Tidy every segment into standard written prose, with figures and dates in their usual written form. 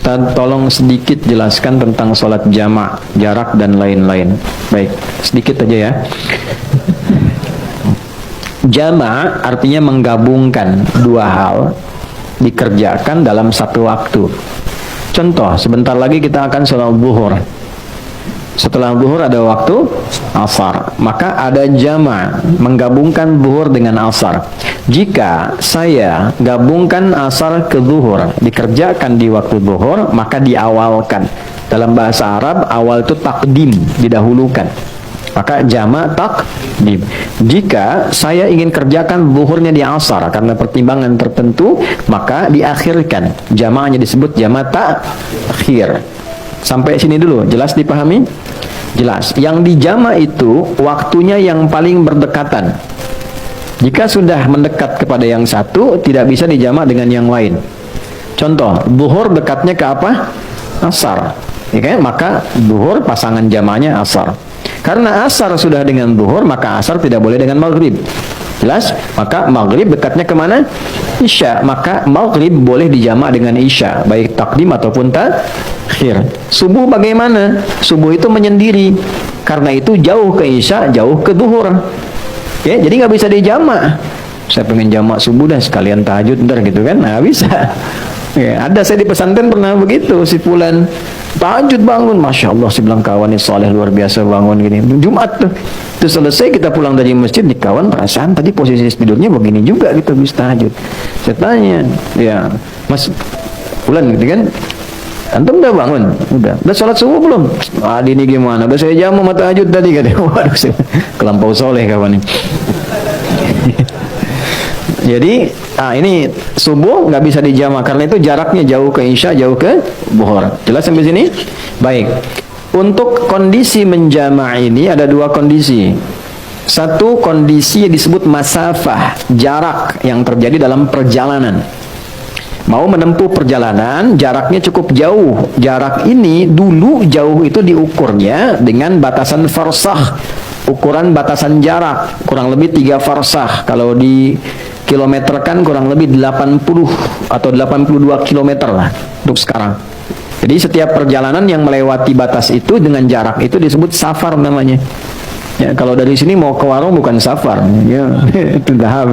Tolong sedikit jelaskan tentang sholat jama', jarak dan lain-lain. Baik, sedikit aja ya. Jama' artinya menggabungkan dua hal dikerjakan dalam satu waktu. Contoh, sebentar lagi kita akan sholat zuhur. Setelah zuhur ada waktu asar, maka ada jama' menggabungkan zuhur dengan asar. Jika saya gabungkan asar ke zuhur, dikerjakan di waktu zuhur, maka diawalkan. Dalam bahasa Arab, awal itu takdim, didahulukan. Maka jama' takdim. Jika saya ingin kerjakan zuhurnya di asar karena pertimbangan tertentu, maka diakhirkan. Jama'nya disebut jama' takhir. Sampai sini dulu, jelas dipahami? Jelas. Yang dijama' itu waktunya yang paling berdekatan. Jika sudah mendekat kepada yang satu, tidak bisa dijama' dengan yang lain. Contoh, zuhur dekatnya ke apa? Asar. Ya kan? Maka zuhur pasangan jama'nya asar. Karena asar sudah dengan zuhur, maka asar tidak boleh dengan maghrib. Jelas? Maka maghrib dekatnya kemana? Isya. Maka maghrib boleh dijama' dengan isya, baik takdim ataupun takhir. Subuh bagaimana? Subuh itu menyendiri. Karena itu jauh ke isya, jauh ke zuhur. Ya, jadi nggak bisa dijama'. Saya pengen jama' subuh dah sekalian tahajud ntar gitu kan? Nah, bisa. Ya, ada saya di pesantren pernah begitu, si fulan tahajud bangun, masya Allah, si bilang kawan ini soleh luar biasa bangun gini. Jumat tuh, itu selesai kita pulang dari masjid, di kawan perasaan tadi posisi tidurnya begini juga gitu habis tahajud. Saya tanya, ya Mas fulan gitu kan, antum udah bangun? Udah sholat subuh belum? Adi ini gimana? Udah saya jamu mata tahajud tadi katanya. Waduh, kelampau soleh kawan ini. Jadi, ini subuh nggak bisa dijama karena itu jaraknya jauh ke isya, jauh ke zuhur. Jelas sampai sini? Baik. Untuk kondisi menjama' ini ada dua kondisi. Satu kondisi disebut masafah, jarak yang terjadi dalam perjalanan. Mau menempuh perjalanan, jaraknya cukup jauh. Jarak ini dulu jauh itu diukurnya dengan batasan farsakh. Ukuran batasan jarak kurang lebih 3 farsakh. Kalau di kilometer kan kurang lebih 80 atau 82 kilometer lah untuk sekarang. Jadi setiap perjalanan yang melewati batas itu dengan jarak itu disebut safar namanya. Ya, kalau dari sini mau ke warung bukan safar, ya itu dah.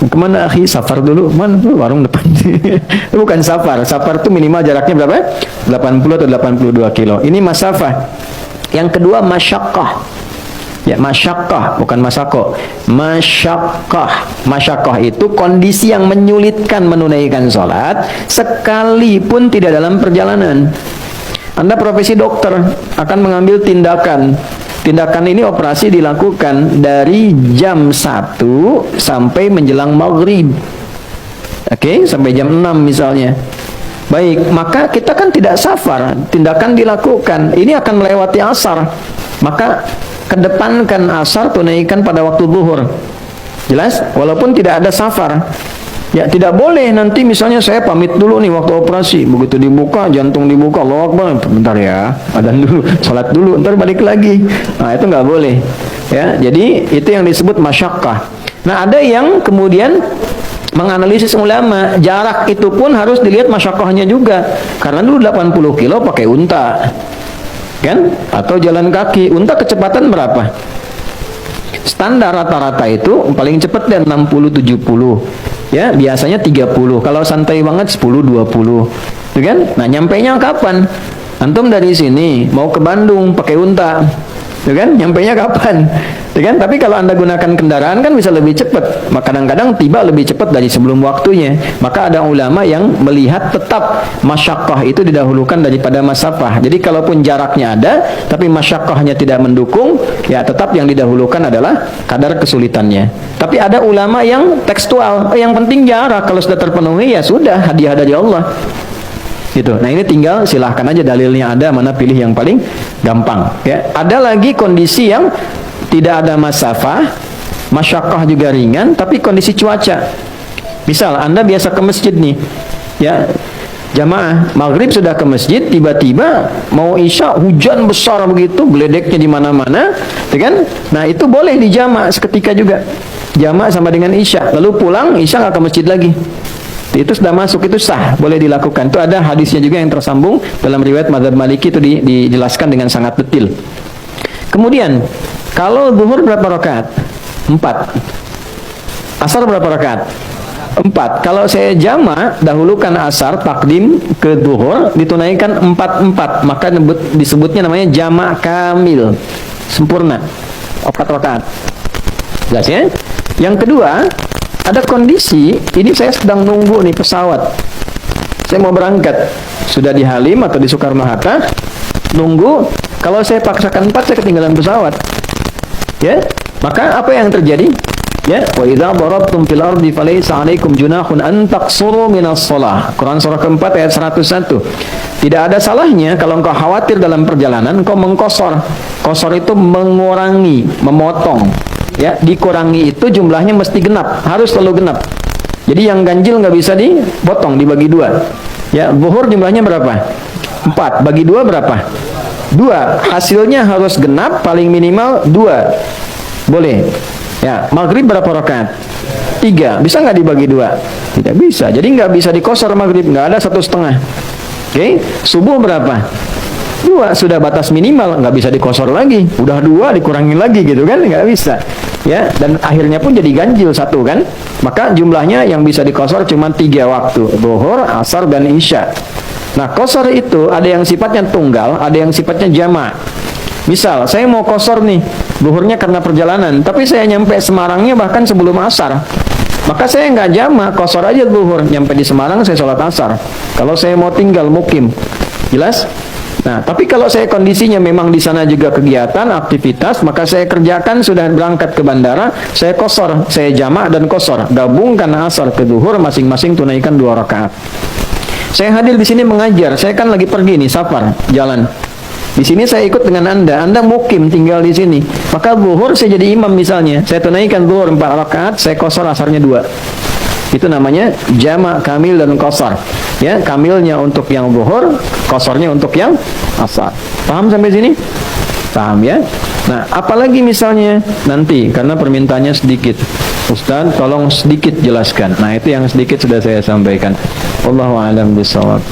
Kemana akhi? Safar dulu, mana warung depan. Bukan safar. Safar itu minimal jaraknya berapa? 80 atau 82 kilo. Ini masafah. Yang kedua masyaqqah. Ya, masyaqqah, bukan masako. Masyaqqah. Masyaqqah itu kondisi yang menyulitkan menunaikan sholat sekalipun tidak dalam perjalanan. Anda profesi dokter akan mengambil tindakan. Tindakan ini operasi dilakukan dari jam 1 sampai menjelang maghrib. Oke, sampai jam 6 misalnya. Baik, maka kita kan tidak safar. Tindakan dilakukan. Ini akan melewati asar. Maka kedepankan asar, tunaikan pada waktu zuhur. Jelas? Walaupun tidak ada safar. Ya, tidak boleh nanti misalnya saya pamit dulu nih waktu operasi. Begitu dibuka, jantung dibuka, Allahu Akbar, bentar ya, adzan dulu, salat dulu, ntar balik lagi. Nah, itu nggak boleh. Ya, jadi itu yang disebut masyaqqah. Nah, ada yang kemudian menganalisis ulama, jarak itu pun harus dilihat masyaqqahnya juga. Karena dulu 80 kilo pakai unta. Kan? Atau jalan kaki. Unta kecepatan berapa? Standar rata-rata itu paling cepat dan 60-70. Ya, biasanya 30. Kalau santai banget 10-20. Gitu kan? Nah, nyampainya kapan? Antum dari sini mau ke Bandung pakai unta. Gitu kan? Nyampainya kapan? Gitu kan? Tapi kalau Anda gunakan kendaraan kan bisa lebih cepat. Maka kadang-kadang tiba lebih cepat dari sebelum waktunya. Maka ada ulama yang melihat tetap masyaqqah itu didahulukan daripada masafah. Jadi kalaupun jaraknya ada, tapi masyaqqahnya tidak mendukung, ya tetap yang didahulukan adalah kadar kesulitannya. Tapi ada ulama yang tekstual, yang penting jarak, kalau sudah terpenuhi ya sudah, hadiah dari Allah. Gitu. Nah, ini tinggal silahkan aja dalilnya ada, mana pilih yang paling gampang. Ya. Ada lagi kondisi yang tidak ada masafah, masyaqqah juga ringan, tapi kondisi cuaca. Misal Anda biasa ke masjid nih, ya jamaah maghrib sudah ke masjid, tiba-tiba mau isya hujan besar begitu, geledeknya di mana-mana, ya kan? Nah, itu boleh dijama' seketika juga. Jama' sama dengan isya, lalu pulang isya nggak ke masjid lagi. Itu sudah masuk, itu sah, boleh dilakukan. Itu ada hadisnya juga yang tersambung dalam riwayat mazhab Maliki, itu dijelaskan dengan sangat detail. Kemudian, kalau zuhur berapa rakaat? 4. Asar berapa rakaat? 4. Kalau saya jamak, dahulukan asar, takdim ke zuhur, ditunaikan 4-4. Maka disebutnya namanya jamak kamil, sempurna, 4 rakaat. Jelas ya? Yang kedua, ada kondisi, ini saya sedang nunggu nih pesawat. Saya mau berangkat, sudah di Halim atau di Soekarno-Hatta, nunggu. Kalau saya paksakan 4, saya ketinggalan pesawat. Ya, maka apa yang terjadi? Ya, wa idza darabtum fil ardi falaysa 'alaikum junahun an taqsuru minas shalah. Quran surah keempat ayat 101. Tidak ada salahnya kalau engkau khawatir dalam perjalanan engkau mengkosor. Kosor itu mengurangi, memotong. Ya, dikurangi itu jumlahnya mesti genap, harus selalu genap. Jadi yang ganjil nggak bisa dipotong, dibagi 2. Ya, zuhur jumlahnya berapa? 4. Bagi 2 berapa? 2. Hasilnya harus genap, paling minimal 2. Boleh. Ya, maghrib berapa rakaat? 3. Bisa nggak dibagi 2? Tidak bisa. Jadi nggak bisa dikosor maghrib, nggak ada 1,5. Oke, subuh berapa? 2. Sudah batas minimal, nggak bisa dikosor lagi. Udah 2 dikurangin lagi gitu kan? Nggak bisa. Ya, dan akhirnya pun jadi ganjil 1 kan? Maka jumlahnya yang bisa dikosor cuma 3 waktu, zuhur, asar, dan isya. Nah, kosor itu ada yang sifatnya tunggal, ada yang sifatnya jamak. Misal, saya mau kosor nih, zuhurnya karena perjalanan, tapi saya nyampe Semarangnya bahkan sebelum asar. Maka saya nggak jamak, kosor aja zuhur. Nyampe di Semarang, saya sholat asar. Kalau saya mau tinggal mukim, jelas? Nah, tapi kalau saya kondisinya memang di sana juga kegiatan, aktivitas, maka saya kerjakan, sudah berangkat ke bandara, saya kosor, saya jamak dan kosor. Gabungkan asar ke zuhur, masing-masing tunaikan 2 rakaat. Saya hadir di sini mengajar, saya kan lagi pergi nih, safar, jalan. Di sini saya ikut dengan Anda mukim tinggal di sini. Maka zuhur saya jadi imam misalnya. Saya tunaikan zuhur 4 rakaat, saya kosor asarnya 2. Itu namanya jamak kamil dan kosor. Ya, kamilnya untuk yang zuhur, kosornya untuk yang asar. Paham sampai sini? Paham ya? Nah, apalagi misalnya nanti karena permintaannya sedikit. Ustaz, tolong sedikit jelaskan. Nah, itu yang sedikit sudah saya sampaikan. Wallahu a'lam bishawab.